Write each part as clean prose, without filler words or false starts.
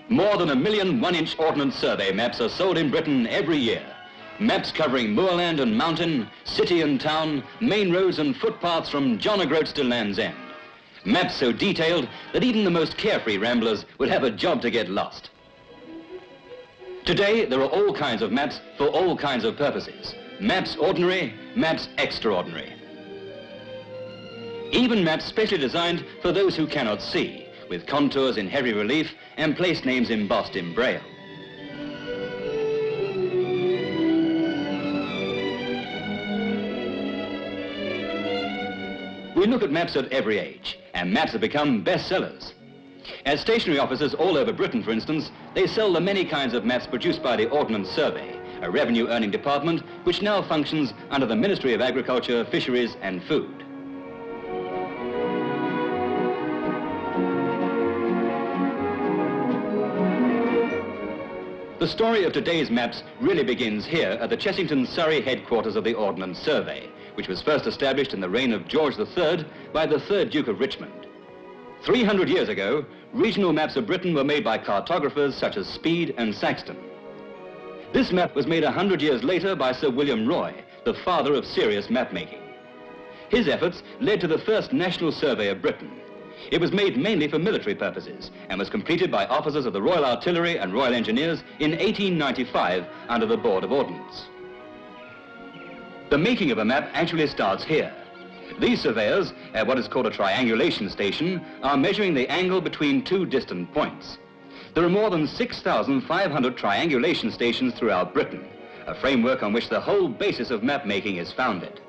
More than 1 million 1-inch ordnance survey maps are sold in Britain every year. Maps covering moorland and mountain, city and town, main roads and footpaths from John O'Groats to Land's End. Maps so detailed that even the most carefree ramblers will have a job to get lost. Today, there are all kinds of maps for all kinds of purposes. Maps ordinary, maps extraordinary. Even maps specially designed for those who cannot see, with contours in heavy relief and place names embossed in braille. We look at maps at every age, and maps have become bestsellers. At stationery offices all over Britain, for instance, they sell the many kinds of maps produced by the Ordnance Survey, a revenue-earning department which now functions under the Ministry of Agriculture, Fisheries and Food. The story of today's maps really begins here at the Chessington, Surrey headquarters of the Ordnance Survey, which was first established in the reign of George III by the 3rd Duke of Richmond. 300 years ago, regional maps of Britain were made by cartographers such as Speed and Saxton. This map was made 100 years later by Sir William Roy, the father of serious map-making. His efforts led to the first National Survey of Britain. It was made mainly for military purposes and was completed by officers of the Royal Artillery and Royal Engineers in 1895 under the Board of Ordnance. The making of a map actually starts here. These surveyors, at what is called a triangulation station, are measuring the angle between two distant points. There are more than 6,500 triangulation stations throughout Britain, a framework on which the whole basis of map making is founded.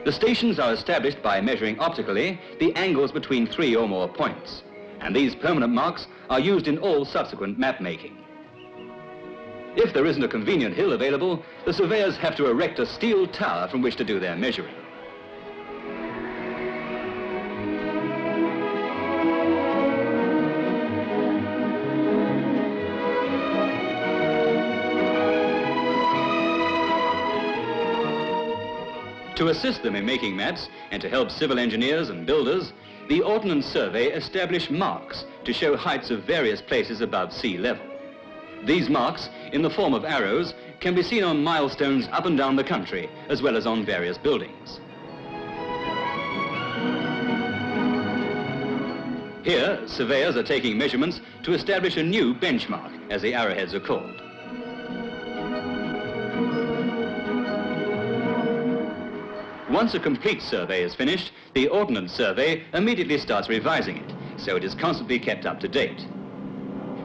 The stations are established by measuring optically the angles between 3 or more points, and these permanent marks are used in all subsequent map making. If there isn't a convenient hill available, the surveyors have to erect a steel tower from which to do their measuring. To assist them in making maps and to help civil engineers and builders, the Ordnance Survey established marks to show heights of various places above sea level. These marks, in the form of arrows, can be seen on milestones up and down the country, as well as on various buildings. Here, surveyors are taking measurements to establish a new benchmark, as the arrowheads are called. Once a complete survey is finished, the Ordnance Survey immediately starts revising it, so it is constantly kept up to date.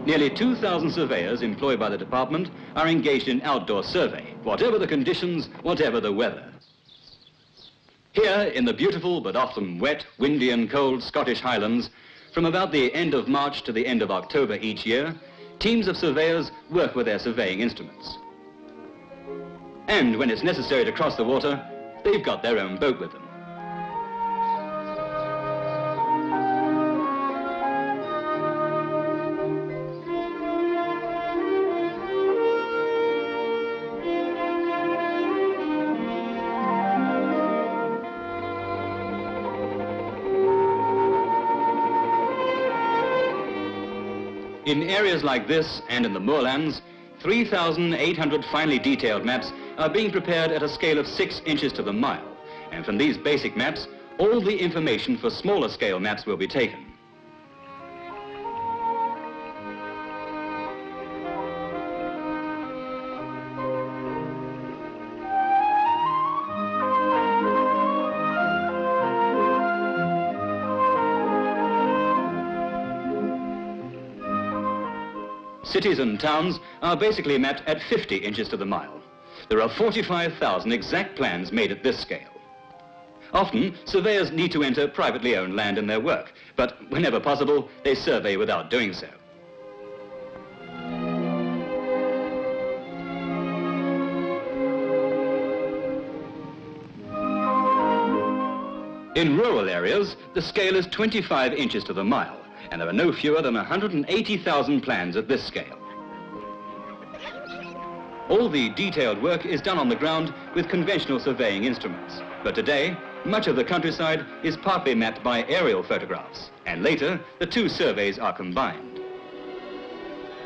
Nearly 2,000 surveyors employed by the department are engaged in outdoor survey, whatever the conditions, whatever the weather. Here, in the beautiful but often wet, windy and cold Scottish Highlands, from about the end of March to the end of October each year, teams of surveyors work with their surveying instruments. And when it's necessary to cross the water, they've got their own boat with them. In areas like this and in the moorlands, 3,800 finely detailed maps are being prepared at a scale of 6 inches to the mile. And from these basic maps, all the information for smaller scale maps will be taken. Cities and towns are basically mapped at 50 inches to the mile. There are 45,000 exact plans made at this scale. Often, surveyors need to enter privately owned land in their work, but whenever possible, they survey without doing so. In rural areas, the scale is 25 inches to the mile, and there are no fewer than 180,000 plans at this scale. All the detailed work is done on the ground with conventional surveying instruments. But today, much of the countryside is partly mapped by aerial photographs, and later, the two surveys are combined.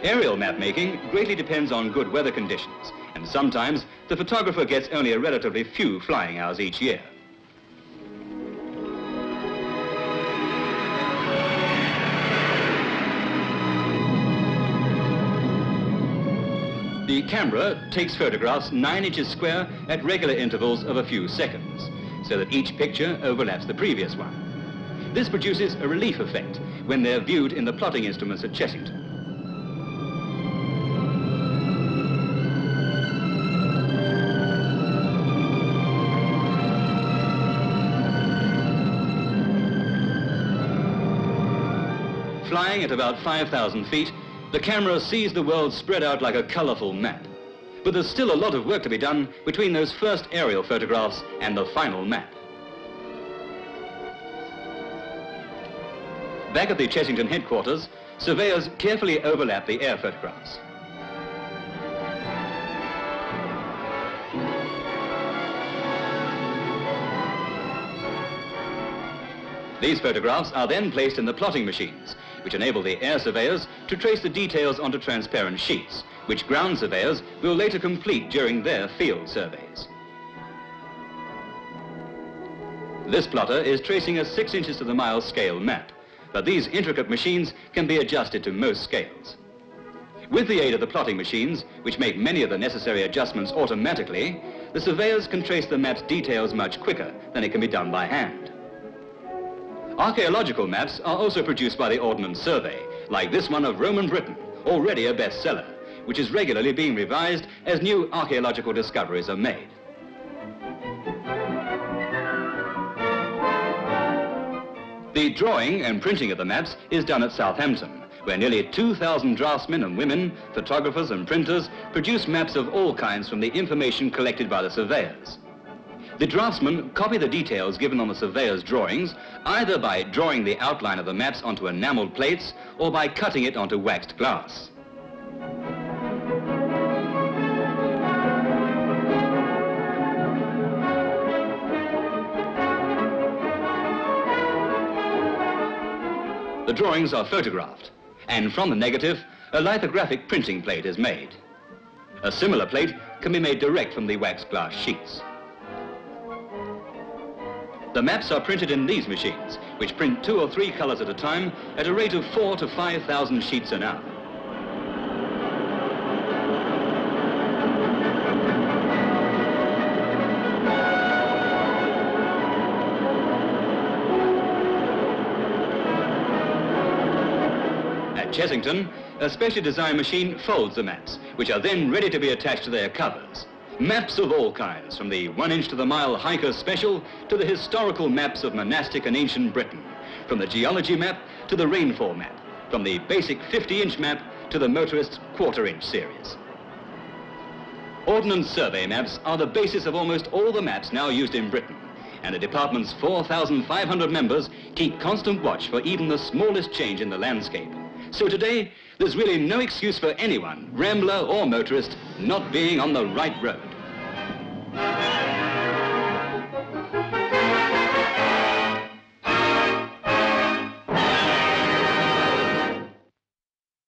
Aerial map making greatly depends on good weather conditions, and sometimes the photographer gets only a relatively few flying hours each year. The camera takes photographs 9 inches square at regular intervals of a few seconds, so that each picture overlaps the previous one. This produces a relief effect when they're viewed in the plotting instruments at Chessington. Flying at about 5,000 feet, the camera sees the world spread out like a colorful map. But there's still a lot of work to be done between those first aerial photographs and the final map. Back at the Chessington headquarters, surveyors carefully overlap the air photographs. These photographs are then placed in the plotting machines, which enable the air surveyors to trace the details onto transparent sheets, which ground surveyors will later complete during their field surveys. This plotter is tracing a 6 inches to the mile scale map, but these intricate machines can be adjusted to most scales. With the aid of the plotting machines, which make many of the necessary adjustments automatically, the surveyors can trace the map's details much quicker than it can be done by hand. Archaeological maps are also produced by the Ordnance Survey, like this one of Roman Britain, already a bestseller, which is regularly being revised as new archaeological discoveries are made. The drawing and printing of the maps is done at Southampton, where nearly 2,000 draftsmen and women, photographers and printers produce maps of all kinds from the information collected by the surveyors. The draftsmen copy the details given on the surveyor's drawings, either by drawing the outline of the maps onto enameled plates or by cutting it onto waxed glass. The drawings are photographed, and from the negative, a lithographic printing plate is made. A similar plate can be made direct from the waxed glass sheets. The maps are printed in these machines, which print 2 or 3 colors at a time at a rate of 4,000 to 5,000 sheets an hour. At Chessington, a specially designed machine folds the maps, which are then ready to be attached to their covers. Maps of all kinds, from the 1 inch to the mile hiker special to the historical maps of monastic and ancient Britain, from the geology map to the rainfall map, from the basic 50-inch map to the motorist's quarter-inch series. Ordnance Survey maps are the basis of almost all the maps now used in Britain, and the department's 4,500 members keep constant watch for even the smallest change in the landscape. So today, there's really no excuse for anyone, rambler or motorist, not being on the right road.